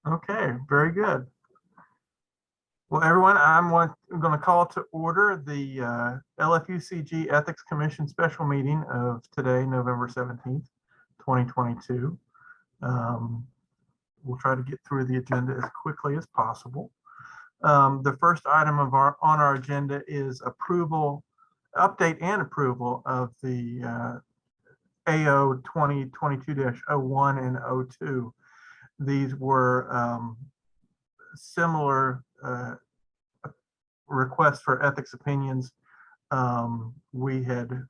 Okay, very good. Well, everyone, I'm going to call to order the LFUCG Ethics Commission special meeting of today, November 17th, 2022. We'll try to get through the agenda as quickly as possible. The first item on our agenda is update and approval of the AO 2022-01 and 02. These were similar requests for ethics opinions. We had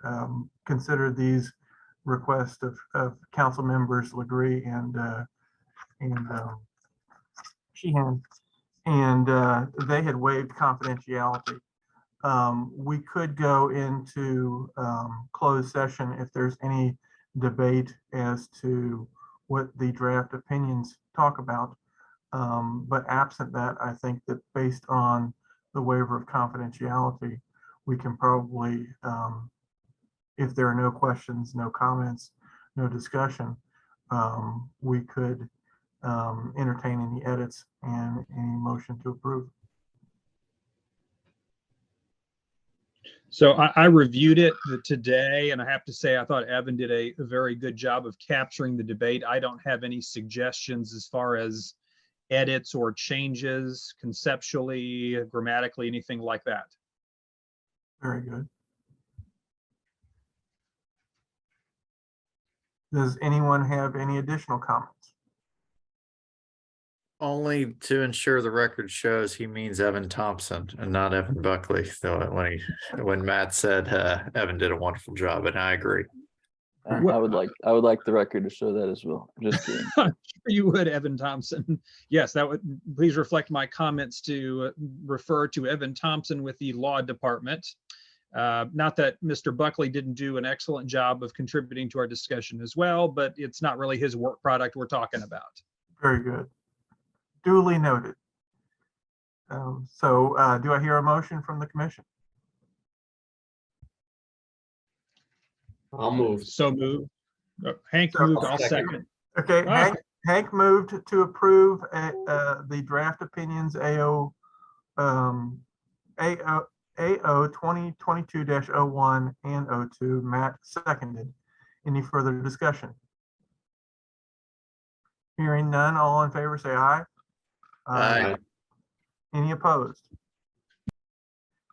considered these requests of council members Legree and Sheehan, and they had waived confidentiality. We could go into closed session if there's any debate as to what the draft opinions talk about. But absent that, I think that based on the waiver of confidentiality, we can probably, if there are no questions, no comments, no discussion, we could entertain any edits and any motion to approve. So I reviewed it today, and I have to say I thought Evan did a very good job of capturing the debate. I don't have any suggestions as far as edits or changes conceptually, grammatically, anything like that. Very good. Does anyone have any additional comments? Only to ensure the record shows he means Evan Thompson and not Evan Buckley. So when Matt said Evan did a wonderful job, and I agree. I would like the record to show that as well. Just kidding. I'm sure you would, Evan Thompson. Yes, that would please reflect my comments to refer to Evan Thompson with the law department. Not that Mr. Buckley didn't do an excellent job of contributing to our discussion as well, but it's not really his work product we're talking about. Very good. Duly noted. Do I hear a motion from the commission? I'll move. So moved. Hank moved, I'll second. Okay, Hank moved to approve the draft opinions AO 2022-01 and 02. Matt seconded. Any further discussion? Hearing none, all in favor say aye. Aye. Any opposed?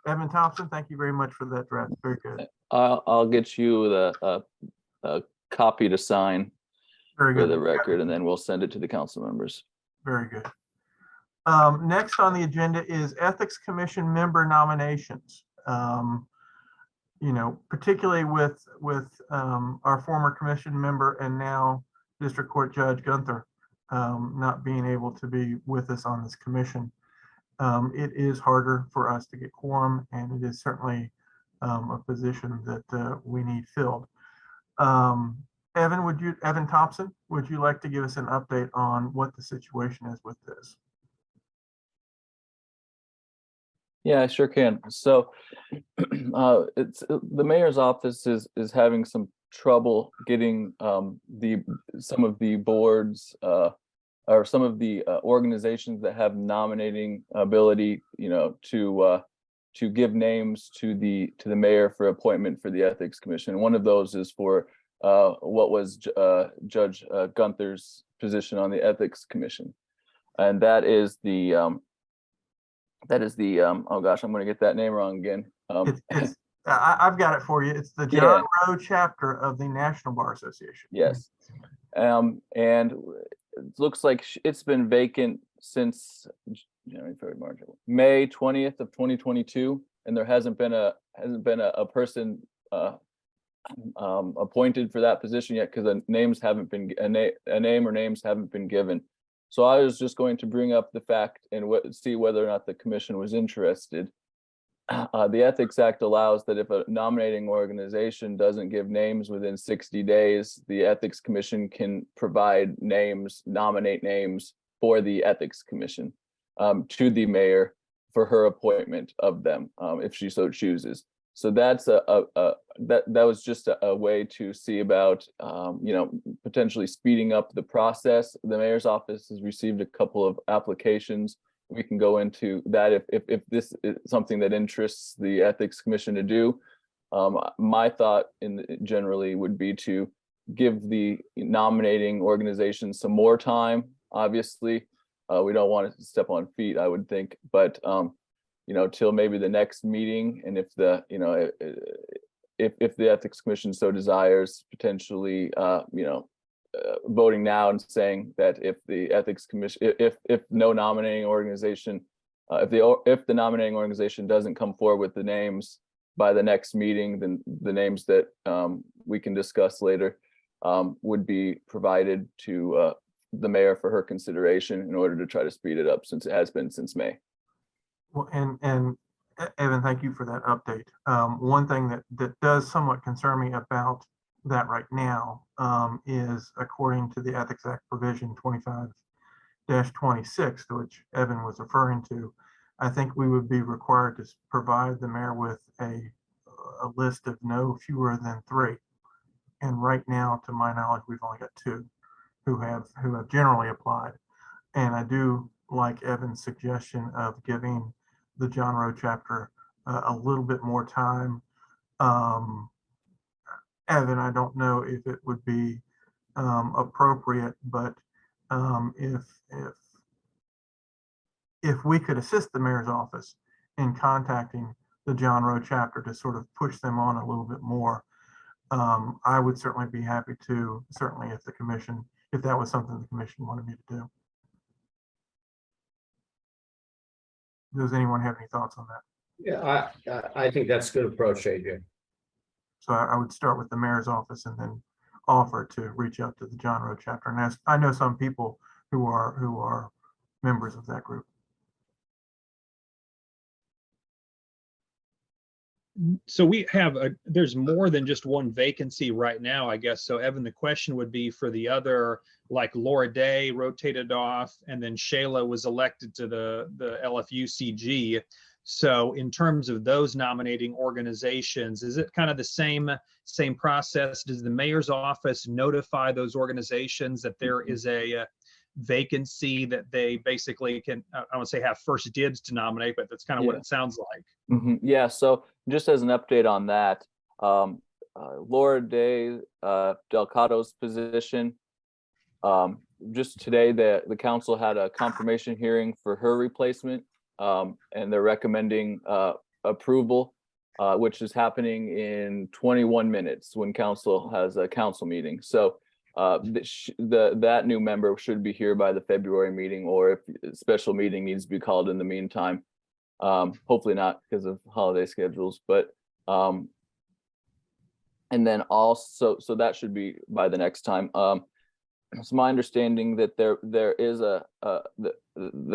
Evan Thompson, thank you very much for that draft. Very good. I'll get you the copy to sign Very for good. the record, and then we'll send it to the council members. Very good. Next on the agenda is Ethics Commission member nominations. Particularly with our former commission member and now District Court Judge Gunther not being able to be with us on this commission. It is harder for us to get quorum, and it is certainly a position that we need filled. Evan Thompson, would you like to give us an update on what the situation is with this? Yeah, I sure can. So it's the mayor's office is having some trouble getting some of the boards or some of the organizations that have nominating ability, to give names to the mayor for appointment for the Ethics Commission. One of those is for what was Judge Gunther's position on the Ethics Commission, and that is the oh gosh, I'm going to get that name wrong again. I've got it for you. It's the John Rowe chapter of the National Bar Association. Yes, and it looks like it's been vacant since January, February, March, May 20th of 2022, and there hasn't been a person appointed for that position yet because a name or names haven't been given. So I was just going to bring up the fact and see whether or not the commission was interested. The Ethics Act allows that if a nominating organization doesn't give names within 60 days, the Ethics Commission can provide nominate names for the Ethics Commission to the mayor for her appointment of them, if she so chooses. So that's that was just a way to see about potentially speeding up the process. The mayor's office has received a couple of applications. We can go into that if this is something that interests the Ethics Commission to do. My thought generally would be to give the nominating organization some more time. Obviously, we don't want to step on feet, I would think, but till maybe the next meeting, and if the if the Ethics Commission so desires, potentially voting now and saying that if the Ethics Commission, if no nominating organization, if the nominating organization doesn't come forward with the names by the next meeting, then the names that we can discuss later would be provided to the mayor for her consideration in order to try to speed it up, since it has been since May. Well, and Evan, thank you for that update. One thing that does somewhat concern me about that right now is, according to the Ethics Act provision 25-26, to which Evan was referring to, I think we would be required to provide the mayor with a list of no fewer than 3. And right now, to my knowledge, we've only got 2 who have generally applied. And I do like Evan's suggestion of giving the John Rowe chapter a little bit more time. Evan, I don't know if it would be appropriate, but if we could assist the mayor's office in contacting the John Rowe chapter to sort of push them on a little bit more, I would certainly be happy to, certainly if that was something the commission wanted me to do. Does anyone have any thoughts on that? Yeah, I think that's a good approach, AJ. So I would start with the mayor's office and then offer to reach out to the John Rowe chapter. And as I know some people who are members of that group. So we have there's more than just one vacancy right now, I guess. So Evan, the question would be for the other, like Laura Day rotated off, and then Shayla was elected to the LFUCG. So in terms of those nominating organizations, is it kind of the same process? Does the mayor's office notify those organizations that there is a vacancy that they basically can, I won't say have first dibs to nominate, but that's kind of what it sounds like. Yeah, so just as an update on that, Laura Day Delcado's position, just today the council had a confirmation hearing for her replacement, and they're recommending approval, which is happening in 21 minutes when council has a council meeting. So that new member should be here by the February meeting, or if a special meeting needs to be called in the meantime. Hopefully not because of holiday schedules, but and then also, so that should be by the next time. It's my understanding that there is that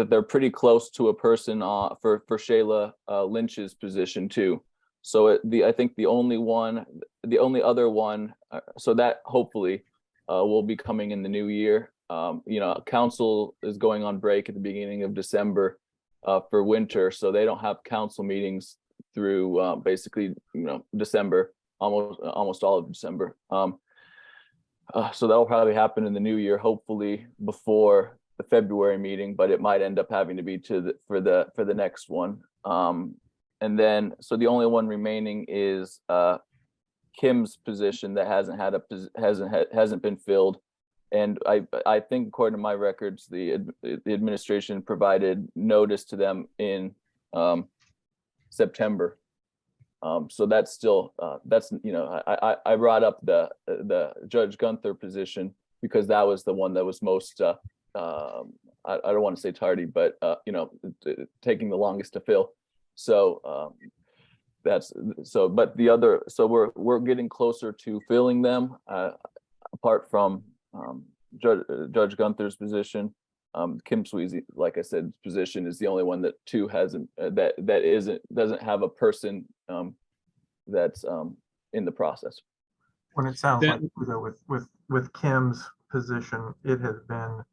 they're pretty close to a person for Shayla Lynch's position too. So I think the only other one, so that hopefully will be coming in the new year. Council is going on break at the beginning of December for winter, so they don't have council meetings through basically December, almost all of December. So that'll probably happen in the new year, hopefully before the February meeting, but it might end up having to be for the next one. And then, so the only one remaining is Kim's position that hasn't been filled. And I think according to my records, the administration provided notice to them in September. So that's still I brought up the Judge Gunther position because that was the one that was most I don't want to say tardy, but taking the longest to fill. So but the other, so we're getting closer to filling them, apart from Judge Gunther's position. Kim Sweezy, like I said, position is the only one that doesn't have a person that's in the process. When it sounds like with Kim's position, it has been,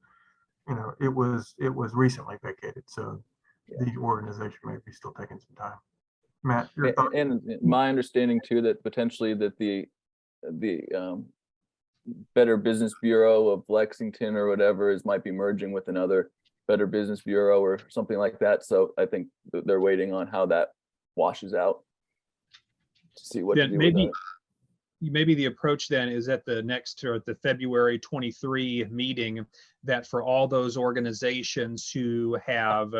it was recently vacated, so the organization may be still taking some time. Matt, your thought? And my understanding too, that potentially that the Better Business Bureau of Lexington or whatever might be merging with another Better Business Bureau or something like that. So I think they're waiting on how that washes out to see what to Then do with that. maybe the approach then is at the next, or at the February 23 meeting, that for all those organizations who have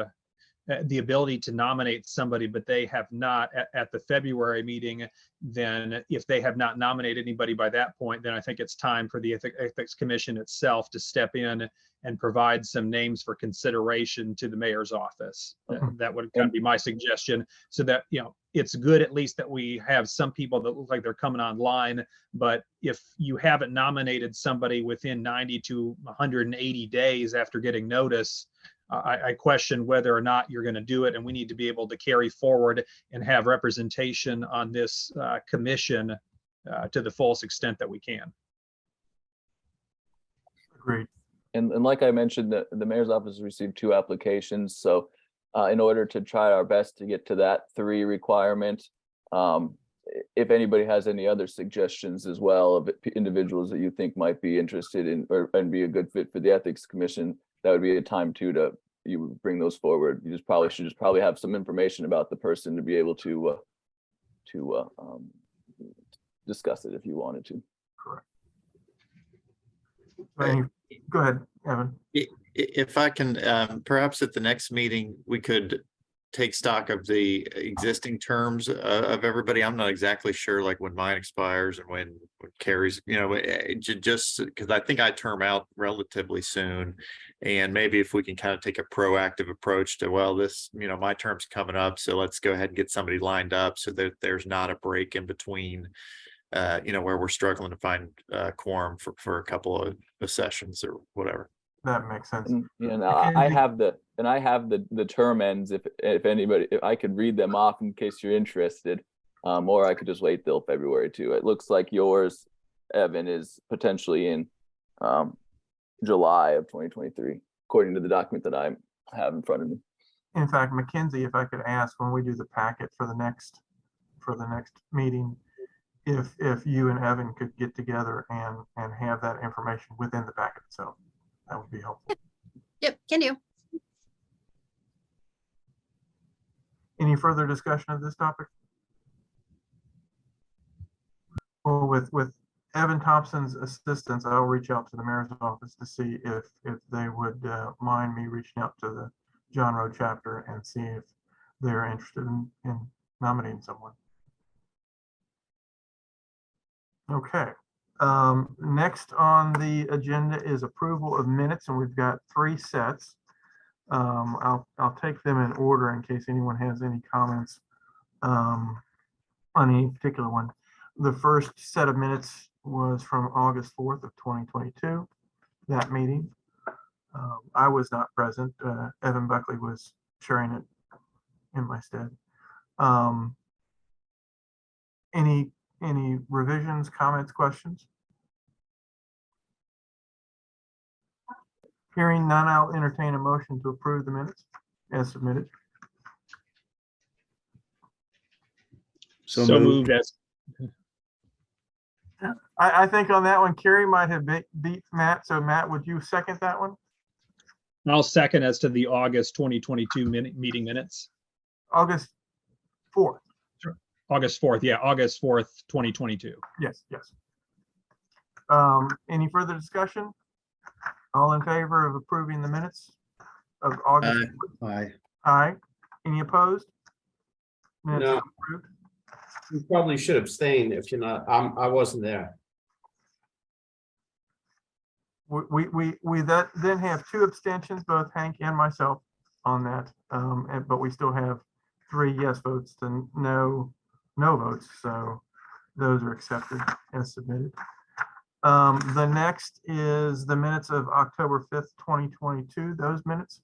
the ability to nominate somebody, but they have not at the February meeting, then if they have not nominated anybody by that point, then I think it's time for the Ethics Commission itself to step in and provide some names for consideration to the mayor's office. That would kind of be my suggestion, so that, you know, it's good at least that we have some people that look like they're coming online. But if you haven't nominated somebody within 90 to 180 days after getting notice, I question whether or not you're going to do it, and we need to be able to carry forward and have representation on this commission to the fullest extent that we can. Agreed. And like I mentioned, the mayor's office received 2 applications. So in order to try our best to get to that 3 requirement, if anybody has any other suggestions as well of individuals that you think might be interested in and be a good fit for the Ethics Commission, that would be a time too to you bring those forward. You should probably have some information about the person to be able to discuss it if you wanted to. Correct. Go ahead, Evan. If I can, perhaps at the next meeting, we could take stock of the existing terms of everybody. I'm not exactly sure, like when mine expires and when Carrie's, you know, just because I think I term out relatively soon. And maybe if we can kind of take a proactive approach to, well, this, you know, my term's coming up, so let's go ahead and get somebody lined up so that there's not a break in between, you know, where we're struggling to find quorum for a couple of sessions or whatever. That makes sense. And, you know, I have the term ends if anybody, if I could read them off in case you're interested, or I could just wait till February too. It looks like yours, Evan, is potentially in July of 2023, according to the document that I have in front of me. In fact, Mackenzie, if I could ask, when we do the packet for the next meeting, if you and Evan could get together and have that information within the packet itself, that would be helpful. Yep, can do. Any further discussion of this topic? Well, with Evan Thompson's assistance, I'll reach out to the mayor's office to see if they would mind me reaching out to the John Road chapter and see if they're interested in nominating someone. Okay. Next on the agenda is approval of minutes, and we've got 3 sets. I'll take them in order in case anyone has any comments on any particular one. The first set of minutes was from August 4th of 2022, that meeting. I was not present. Evan Buckley was sharing it in my stead. Any revisions, comments, questions? Hearing none, I'll entertain a motion to approve the minutes as submitted. So moved as. I think on that one, Carrie might have beat Matt. So Matt, would you second that one? I'll second as to the August 2022 meeting minutes. August 4th. August 4th, yeah, August 4th, 2022. Yes, yes. Any further discussion? All in favor of approving the minutes of August? Aye. Aye. Any opposed? Minutes No. approved. You probably should abstain if you're not, I wasn't there. We then have 2 abstentions, both Hank and myself on that. But we still have 3 yes votes to no votes. So those are accepted as submitted. The next is the minutes of October 5th, 2022, those minutes.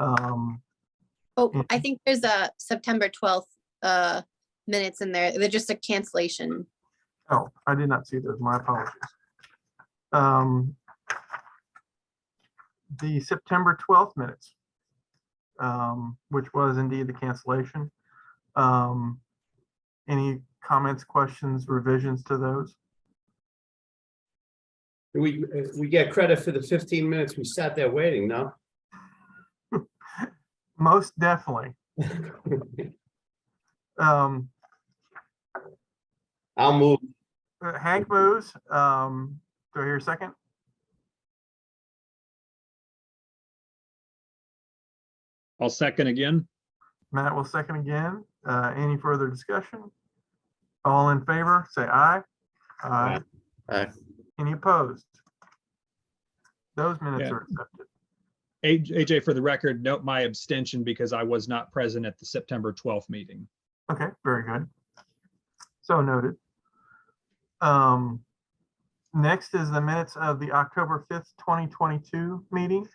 Oh, I think there's a September 12th minutes in there. They're just a cancellation. Oh, I did not see those. My apologies. The September 12th minutes, which was indeed the cancellation. Any comments, questions, revisions to those? We get credit for the 15 minutes we sat there waiting, no? Most definitely. Um, I'll move. Hank moves. Do I hear a second? I'll second again. Matt will second again. Any further discussion? All in favor, say aye. Aye. Aye. Any opposed? Those minutes Yeah. are accepted. AJ, for the record, note my abstention because I was not present at the September 12th meeting. Okay, very good. So noted. Next is the minutes of the October 5th, 2022 meeting.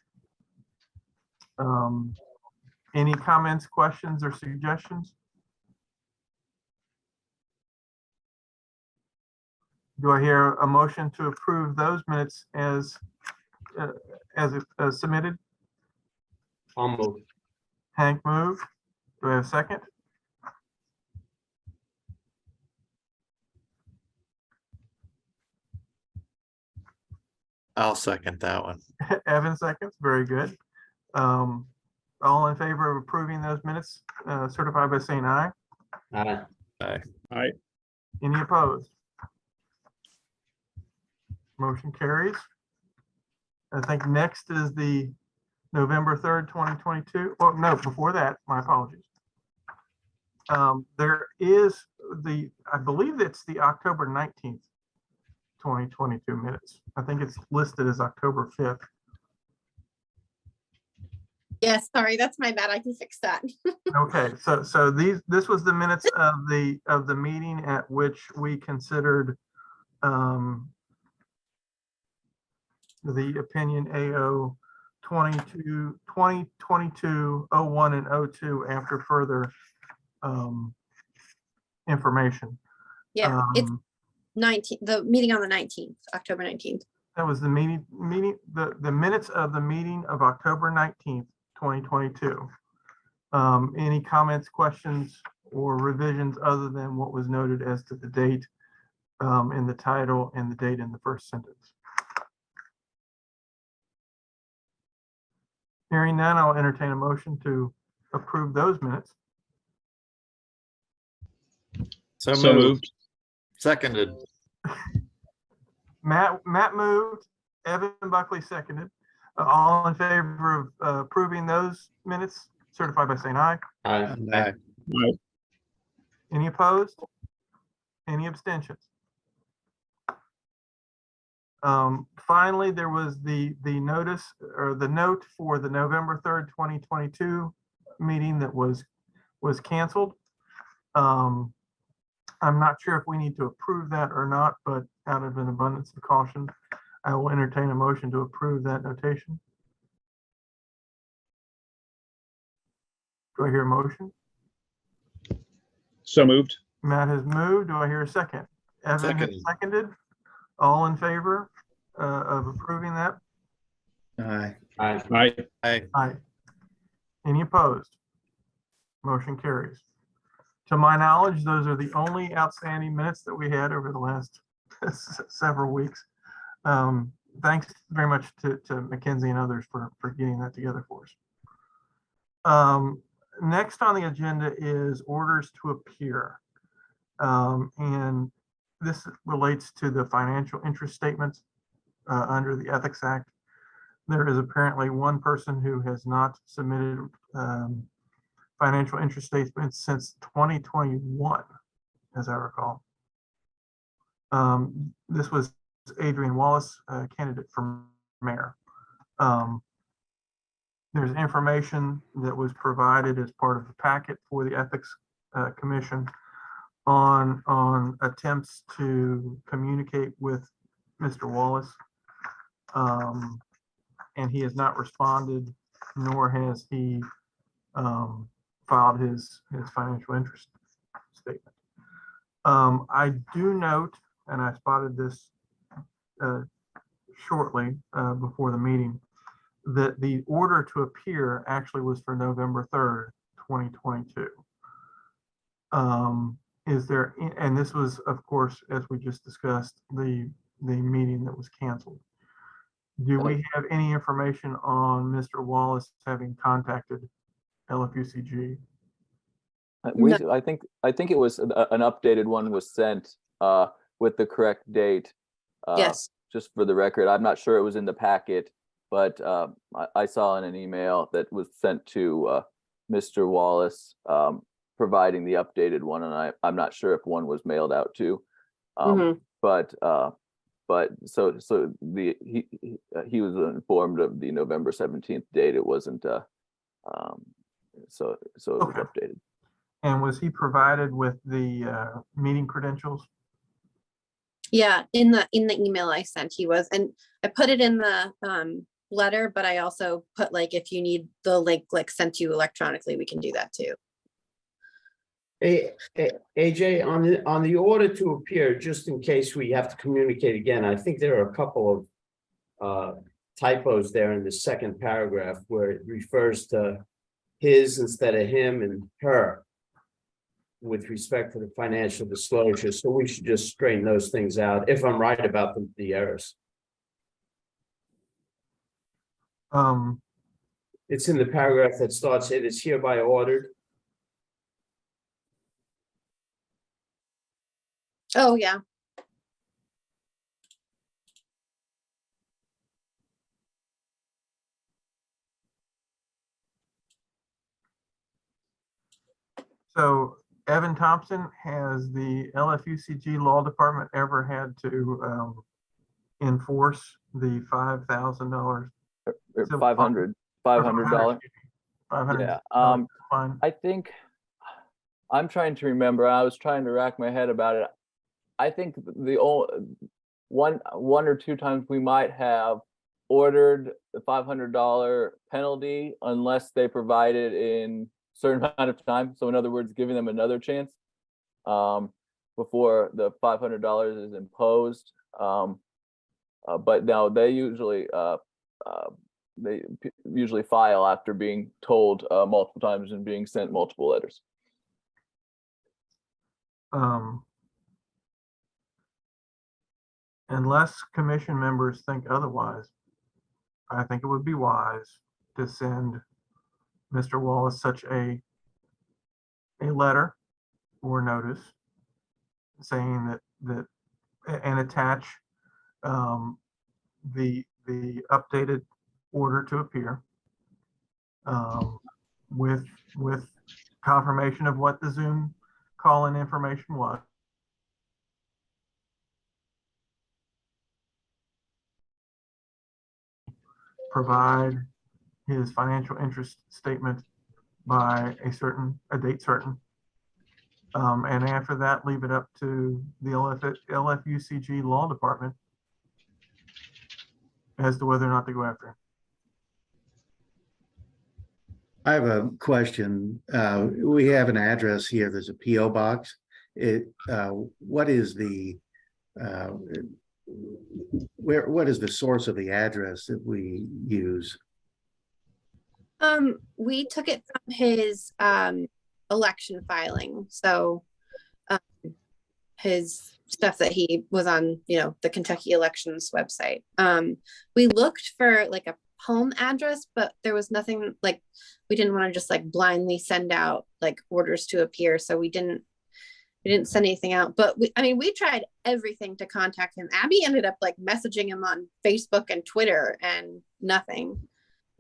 Any comments, questions, or suggestions? Do I hear a motion to approve those minutes as submitted? I'll move. Hank moved. Do I have a second? I'll second that one. Evan seconds. Very good. All in favor of approving those minutes, certify by saying aye. Aye. Aye. Any opposed? Motion carries. I think next is the November 3rd, 2022. Oh, no, before that, my apologies. There is I believe it's the October 19th, 2022 minutes. I think it's listed as October 5th. Yes, sorry, that's my bad. I can fix that. Okay, so this was the minutes of the meeting at which we considered the opinion AO 2022 01 and 02 after further information. Yeah, it's Um, 19, the meeting on the 19th, October 19th. That was the meeting, the minutes of the meeting of October 19th, 2022. Any comments, questions, or revisions other than what was noted as to the date in the title and the date in the first sentence? Hearing none, I'll entertain a motion to approve those minutes. So So moved. moved. Seconded. Matt moved, Evan Buckley seconded. All in favor of approving those minutes, certify by saying aye. Aye. Aye. Any opposed? Any abstentions? Finally, there was the notice or the note for the November 3rd, 2022 meeting that was canceled. I'm not sure if we need to approve that or not, but out of an abundance of caution, I will entertain a motion to approve that notation. Do I hear a motion? So moved. Matt has moved. Do I hear a second? Evan has Second. seconded. All in favor of approving that? Aye. Aye. Aye. Aye. Aye. Any opposed? Motion carries. To my knowledge, those are the only outstanding minutes that we had over the last several weeks. Thanks very much to Mackenzie and others for getting that together for us. Next on the agenda is orders to appear. And this relates to the financial interest statements under the Ethics Act. There is apparently one person who has not submitted financial interest statements since 2021, as I recall. This was Adrian Wallace, candidate for mayor. There's information that was provided as part of the packet for the Ethics Commission on attempts to communicate with Mr. Wallace. And he has not responded, nor has he filed his financial interest statement. I do note, and I spotted this shortly before the meeting, that the order to appear actually was for November 3rd, 2022. Is there, and this was, of course, as we just discussed, the meeting that was canceled. Do we have any information on Mr. Wallace having contacted LFUCG? I think it was an updated one was sent with the correct date. Yes. Just for the record, I'm not sure it was in the packet, but I saw in an email that was sent to Mr. Wallace providing the updated one, and I'm not sure if one was mailed out too. But so he was informed of the November 17th date. It wasn't so it was Okay. updated. And was he provided with the meeting credentials? Yeah, in the email I sent, he was, and I put it in the letter, but I also put like, if you need the link like sent to you electronically, we can do that too. AJ, on the order to appear, just in case we have to communicate again, I think there are a couple of typos there in the second paragraph where it refers to his instead of him and her with respect to the financial disclosure. So we should just straighten those things out if I'm right about the errors. It's in the paragraph that starts, it is hereby ordered. Oh, yeah. So Evan Thompson, has the LFUCG Law Department ever had to enforce the $5,000? $500. $500. Yeah. Fine. I think I'm trying to remember. I was trying to rack my head about it. I think the one or two times we might have ordered the $500 penalty unless they provide it in a certain amount of time. So in other words, giving them another chance before the $500 is imposed. But no, they usually file after being told multiple times and being sent multiple letters. Unless commission members think otherwise, I think it would be wise to send Mr. Wallace such a letter or notice saying that and attach the updated order to appear with confirmation of what the Zoom call-in information was. Provide his financial interest statement by a date certain. And after that, leave it up to the LFUCG Law Department as to whether or not to go after him. I have a question. We have an address here. There's a PO box. What is the what is the source of the address that we use? We took it from his election filing. So his stuff that he was on, the Kentucky elections website. We looked for like a home address, but there was nothing, like we didn't want to just like blindly send out like orders to appear. So we didn't send anything out, but we tried everything to contact him. Abby ended up like messaging him on Facebook and Twitter and nothing.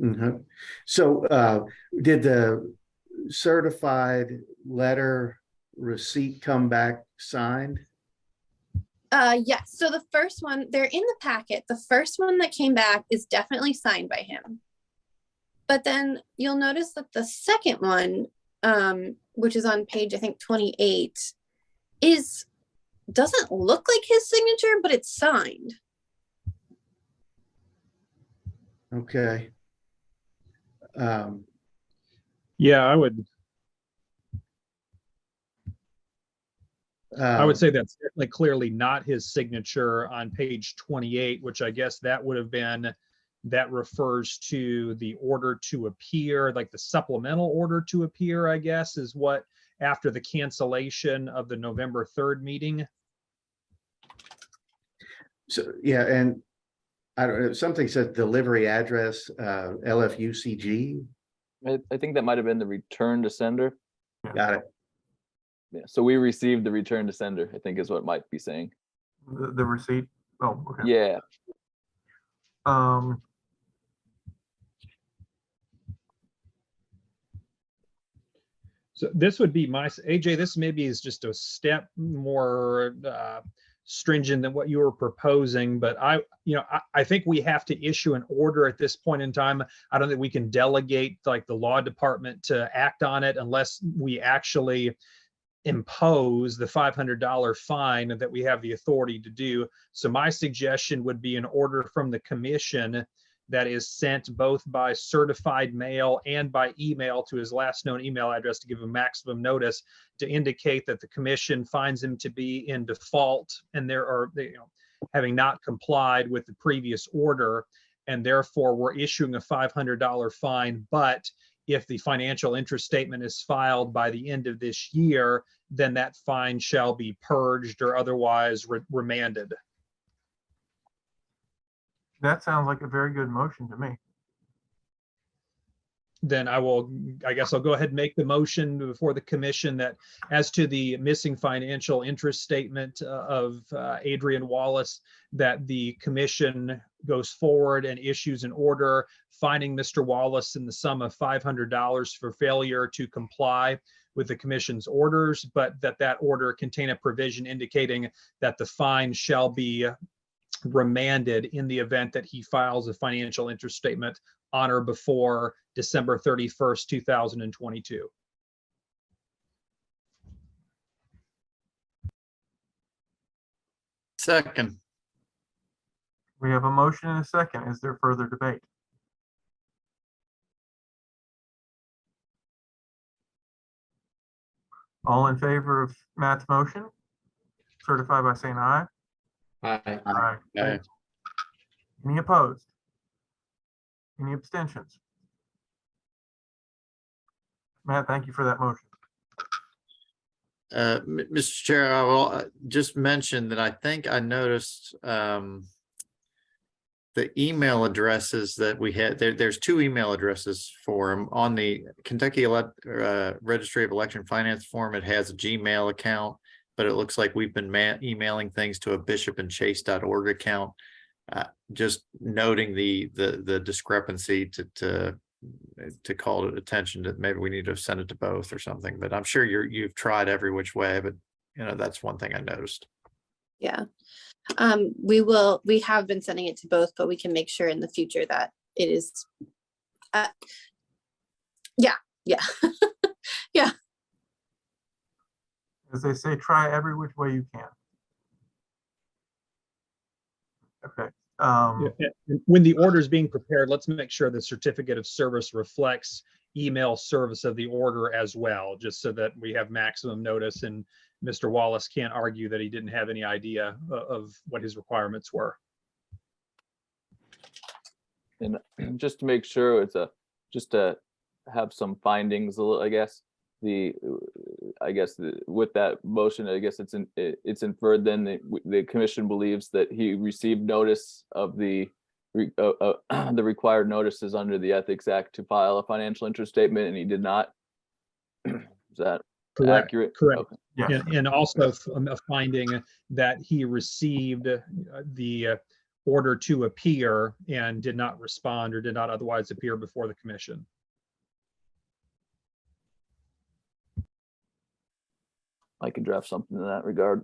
Mm-hmm. So did the certified letter receipt come back signed? Yes. So the first one, they're in the packet. The first one that came back is definitely signed by him. But then you'll notice that the second one, which is on page, I think 28, doesn't look like his signature, but it's signed. Okay. Yeah, I would say that's like clearly not his signature on page 28, which I guess that would have been, that refers to the order to appear, like the supplemental order to appear, I guess, is what after the cancellation of the November 3rd meeting. So, yeah, and I don't know, something says delivery address, LFUCG. I think that might have been the return to sender. Got it. Yeah, so we received the return to sender, I think is what it might be saying. The receipt. Oh, okay. Yeah, Um, So this would be my, AJ, this maybe is just a step more stringent than what you were proposing, but I think we have to issue an order at this point in time. I don't think we can delegate like the law department to act on it unless we actually impose the $500 fine that we have the authority to do. So my suggestion would be an order from the commission that is sent both by certified mail and by email to his last known email address to give him maximum notice to indicate that the commission finds him to be in default and having not complied with the previous order, and therefore we're issuing a $500 fine. But if the financial interest statement is filed by the end of this year, then that fine shall be purged or otherwise remanded. that sounds like a very good motion to me. Then I guess I'll go ahead and make the motion before the commission that as to the missing financial interest statement of Adrian Wallace, that the commission goes forward and issues an order fining Mr. Wallace in the sum of $500 for failure to comply with the commission's orders, but that order contain a provision indicating that the fine shall be remanded in the event that he files a financial interest statement on or before December 31st, 2022. Second. We have a motion and a second. Is there further debate? All in favor of Matt's motion, certify by saying aye. Aye. Aye. Any opposed? Any abstentions? Matt, thank you for that motion. Mr. Chair, I will just mention that I think I noticed the email addresses that we had. There's two email addresses for him on the Kentucky Registry of Election Finance form. It has a Gmail account, but it looks like we've been emailing things to a bishopandchase.org account. Just noting the discrepancy to call it attention that maybe we need to send it to both or something. But I'm sure you've tried every which way, but that's one thing I noticed. Yeah. We have been sending it to both, but we can make sure in the future that it is, yeah. Yeah. As they say, try every which way you can. Okay. Yeah, and when the order is being prepared, let's make sure the certificate of service reflects email service of the order as well, just so that we have maximum notice and Mr. Wallace can't argue that he didn't have any idea of what his requirements were. and just to make sure just to have some findings, I guess. With that motion, I guess it's inferred then the commission believes that he received notice of the required notices under the Ethics Act to file a financial interest statement, and he did not. Is that Correct. accurate? Correct. Okay. Yes. And also a finding that he received the order to appear and did not respond or did not otherwise appear before the commission. I could draft something in that regard.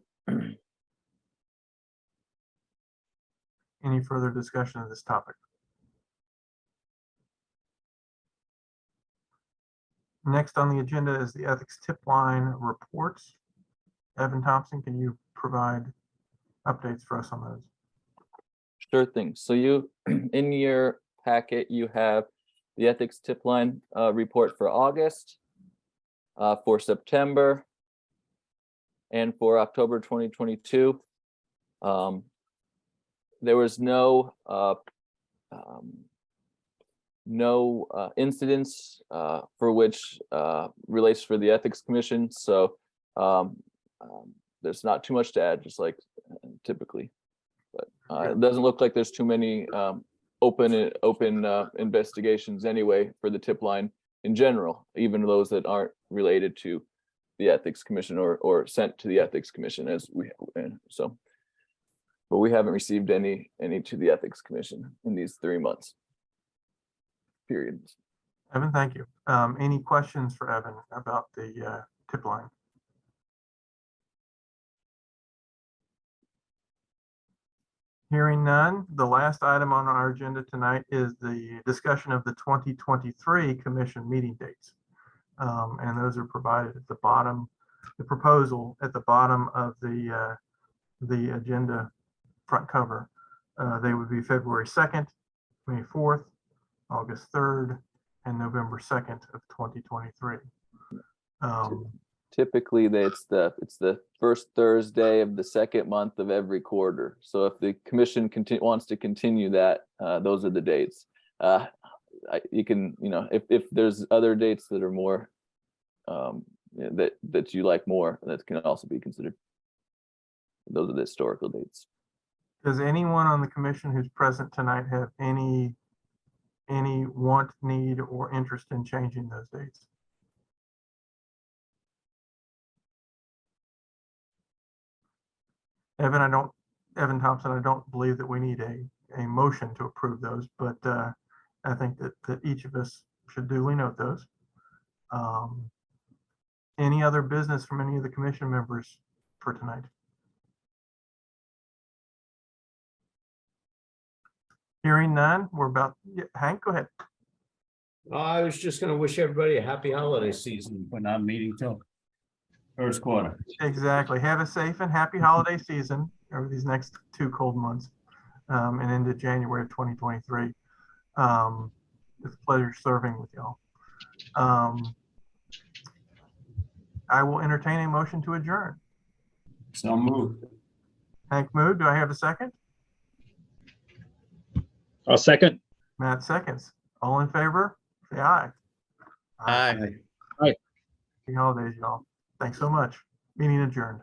Any further discussion of this topic? Next on the agenda is the ethics tip line reports. Evan Thompson, can you provide updates for us on those? Sure thing. So you, in your packet, you have the ethics tip line report for August, for September, and for October 2022. There was no no incidents for which relates for the Ethics Commission. So there's not too much to add, just like typically. But it doesn't look like there's too many open investigations anyway for the tip line in general, even those that aren't related to the Ethics Commission or sent to the Ethics Commission as we so. But we haven't received any to the Ethics Commission in these 3 months. Period. Evan, thank you. Any questions for Evan about the tip line? Hearing none, the last item on our agenda tonight is the discussion of the 2023 commission meeting dates. And those are provided at the bottom, the proposal at the bottom of the agenda front cover. They would be February 2nd, May 4th, August 3rd, and November 2nd of 2023. Typically, it's the first Thursday of the second month of every quarter. So if the commission wants to continue that, those are the dates. You can, if there's other dates that are more that you like more, that can also be considered. Those are the historical dates. Does anyone on the commission who's present tonight have any want, need, or interest in changing those dates? Evan Thompson, I don't believe that we need a motion to approve those, but I think that each of us should duly note those. Any other business from any of the commission members for tonight? Hearing none, we're about, Hank, go ahead. I was just gonna wish everybody a happy holiday season. We're not meeting till first quarter. Exactly. Have a safe and happy holiday season over these next 2 cold months and into January of 2023. It's a pleasure serving with y'all. I will entertain a motion to adjourn. So moved. Hank moved. Do I have a second? I'll second. Matt seconds. All in favor? Say aye. Aye. Happy holidays, y'all. Thanks so much. Meeting adjourned.